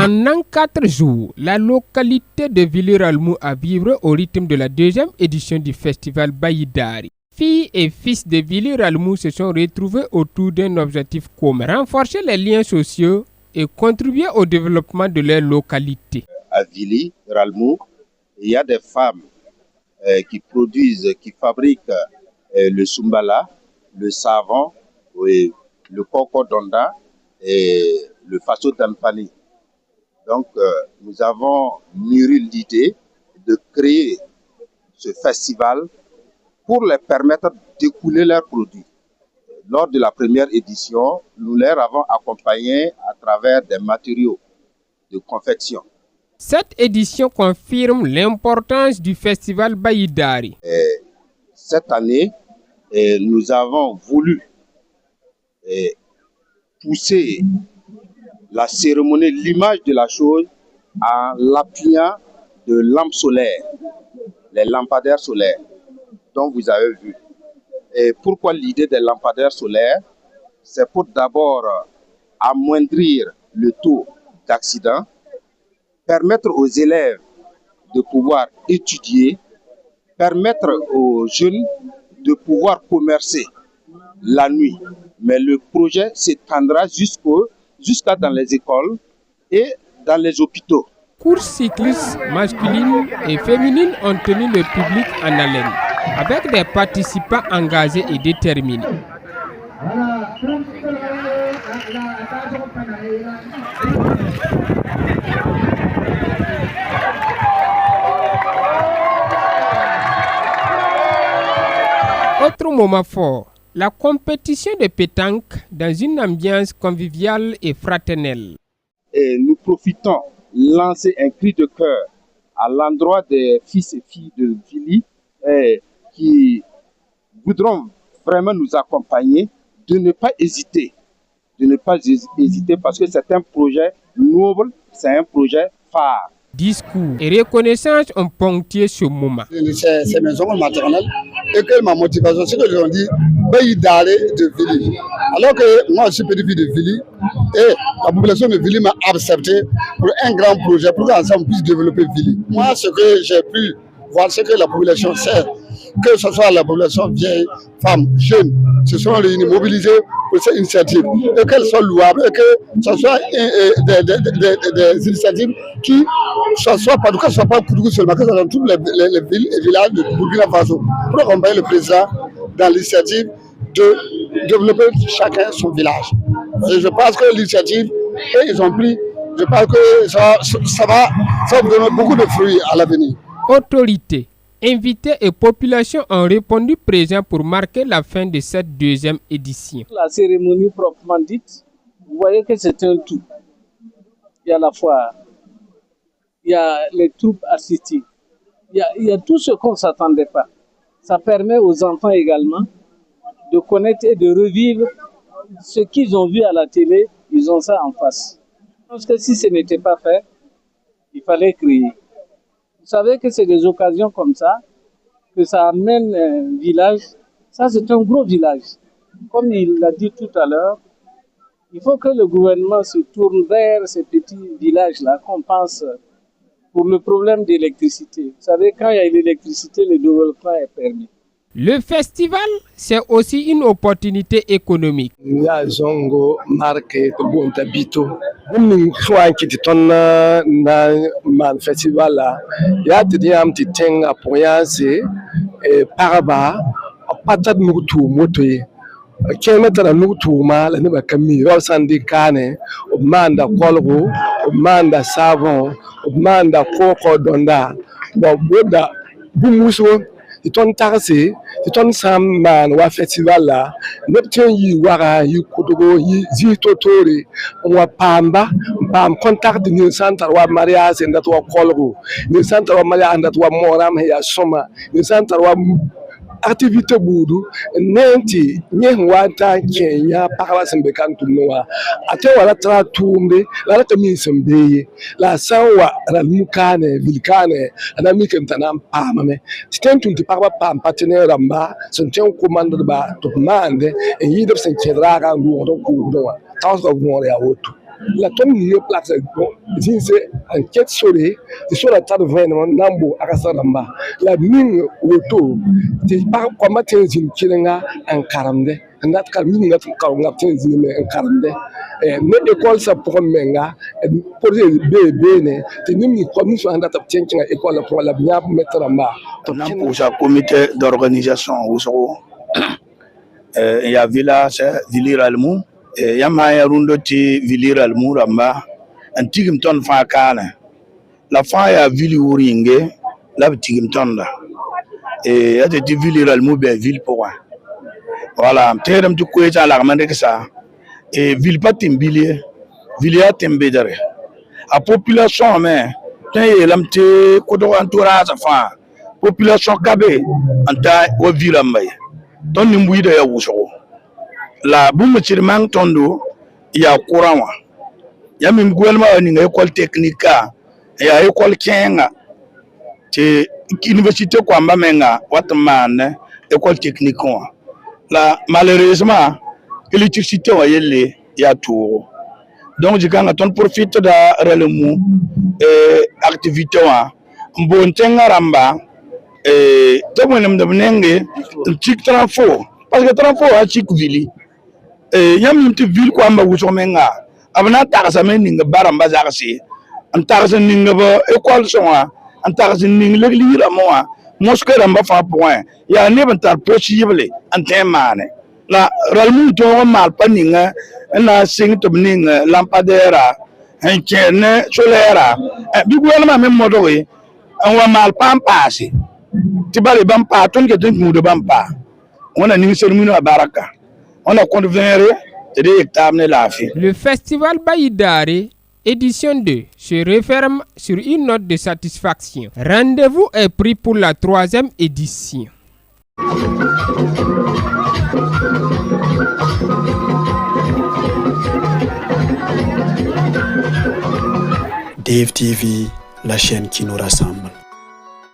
Pendant 4 jours, la localité de Vili-Ralmou a vibré au rythme de la deuxième édition du festival Bayidari. Filles et fils de Vili-Ralmou se sont retrouvés autour d'un objectif commun, renforcer les liens sociaux et contribuer au développement de leur localité. À Vili-Ralmou, il y a des femmes qui produisent, qui fabriquent le sumbala, le savon, le coco donda et le faso dampani. Donc, nous avons mûri l'idée de créer ce festival pour leur permettre d'écouler leurs produits. Lors de la première édition, nous leur avons accompagné à travers des matériaux de confection. Cette édition confirme l'importance du festival Bayidari. Cette année, nous avons voulu pousser la cérémonie, l'image de la chose en l'appuyant de lampes solaires, les lampadaires solaires dont vous avez vu. Et pourquoi l'idée des lampadaires solaires? C'est pour d'abord amoindrir le taux d'accident, permettre aux élèves de pouvoir étudier, permettre aux jeunes de pouvoir commercer la nuit. Mais le projet s'étendra jusqu'à dans les écoles et dans les hôpitaux. Courses cyclistes masculines et féminines ont tenu le public en haleine, avec des participants engagés et déterminés. Autre moment fort, la compétition de pétanque dans une ambiance conviviale et fraternelle. Et nous profitons lancer un cri de cœur à l'endroit des fils et filles de Vili qui voudront vraiment nous accompagner, de ne pas hésiter. Parce que c'est un projet noble, c'est un projet phare. Discours et reconnaissance ont ponctué ce moment. C'est mes oncles maternels et que ma motivation, c'est que je leur dis Bayidari de Vili. Alors que moi je suis petit-fils de Vili et la population de Vili m'a accepté pour un grand projet pour qu'ensemble on puisse développer Vili. Moi, ce que j'ai pu voir, c'est que la population sait, que ce soit la population vieille, femmes, jeunes, se sont réunis, mobilisés pour cette initiative et qu'elles soient louables et que ce soit des initiatives qui soit pas, que ce soit pas Koudougou seulement, que ce soit dans toutes les villes et villages de Burkina Faso pour accompagner le président dans l'initiative de développer chacun son village. Et je pense que l'initiative qu'ils ont pris, je pense que ça va donner beaucoup de fruits à l'avenir. Autorités, invités et population ont répondu présents pour marquer la fin de cette deuxième édition. La cérémonie proprement dite, vous voyez que c'est un tout. Il y a la foire, il y a les troupes artistiques, il y a tout ce qu'on ne s'attendait pas. Ça permet aux enfants également de connaître et de revivre ce qu'ils ont vu à la télé, ils ont ça en face. Parce que si ce n'était pas fait, il fallait crier. Vous savez que c'est des occasions comme ça, que ça amène un village. Ça, c'est un gros village. Comme il l'a dit tout à l'heure, il faut que le gouvernement se tourne vers ces petits villages-là qu'on pense pour le problème d'électricité. Vous savez, quand il y a l'électricité, le développement est permis. Le festival, c'est aussi une opportunité économique. Ya zongo marque to bonta bito. Bumni khwan kiti tonna na man festival la. Ya tidi am ti teng apoyanse paraba patat mutu motoye. Kilometer nutu ma la ne ba kami ro sandi kane o manda kolgo o manda savon o manda koko donda bo boda bumuso iton tarse iton sam man wa festival la neptun yi wara yi kudogo yi zitotori wa pam contact ni centre wa mariage ndat wa kolgo ni centre wa mariage ndat wa moram ya soma ni centre wa activité boudou nenti nyehwata Kenya pakala sembekan tunwa ate wala tra tumbe la kami sembeye la sawa la mukane vilkane ana mikentana pamame titentu tipakwa pam partenaire amba sonten commande ba to mande e yidop sen chedraga ndu do ku do taws ko ngore ya wotu la ton ni place bon c'est enquête sur la table vraiment nambo akasaramba la mine auto c'est pas comment tenzin kilenga en karamde ndat kal min ngat kaw ngat tenzin me en karamde ne école sa promenga projet bébé ne te nimi commission ndat tenzin école pour la bien mettre en bas pour sa comité d'organisation où il y a village Viliralmou et Yamaya Rundoti Viliralmou Ramba Antigimton Fakana la faya Vili Uringe la Tigimton et à des Viliralmou ben ville pour voilà terme du Koueta la Mandeksa et ville pas timbilier Vilia Tembedere a population mais t'es l'amte Kodo entourage enfin population Kabé anta au Vilambay ton nimbuyi da ya wuso la bumu chirmang tondo ya kurawa ya min gwelma ni école technique ya école kenga te université kwa mbamenga watman école technique la malheureusement électricité wa yelle ya tour donc jikanga ton profite da relemu activité wa mbontenga ramba tebonem de benenge chik tranfo parce que tranfo a chik vili yam te ville ko amba wuso menga abna tarasa men ninga baramba zakasi am tarasa ninga ba école songa am tarasa ninga legli la moa mosque ramba fa point ya ne ban tar possible an temane la ralmu to mal paninga na sing to ninga lampadaire en chene solaire bi gouvernement même modowe an wa mal pampasi tibali bampa ton ke ton mudo bampa on a ni sermino baraka on a convenu de hectares la fi. Le festival Bayidare édition 2 se referme sur une note de satisfaction. Rendez-vous est pris pour la 3e édition. Dave TV, la chaîne qui nous rassemble.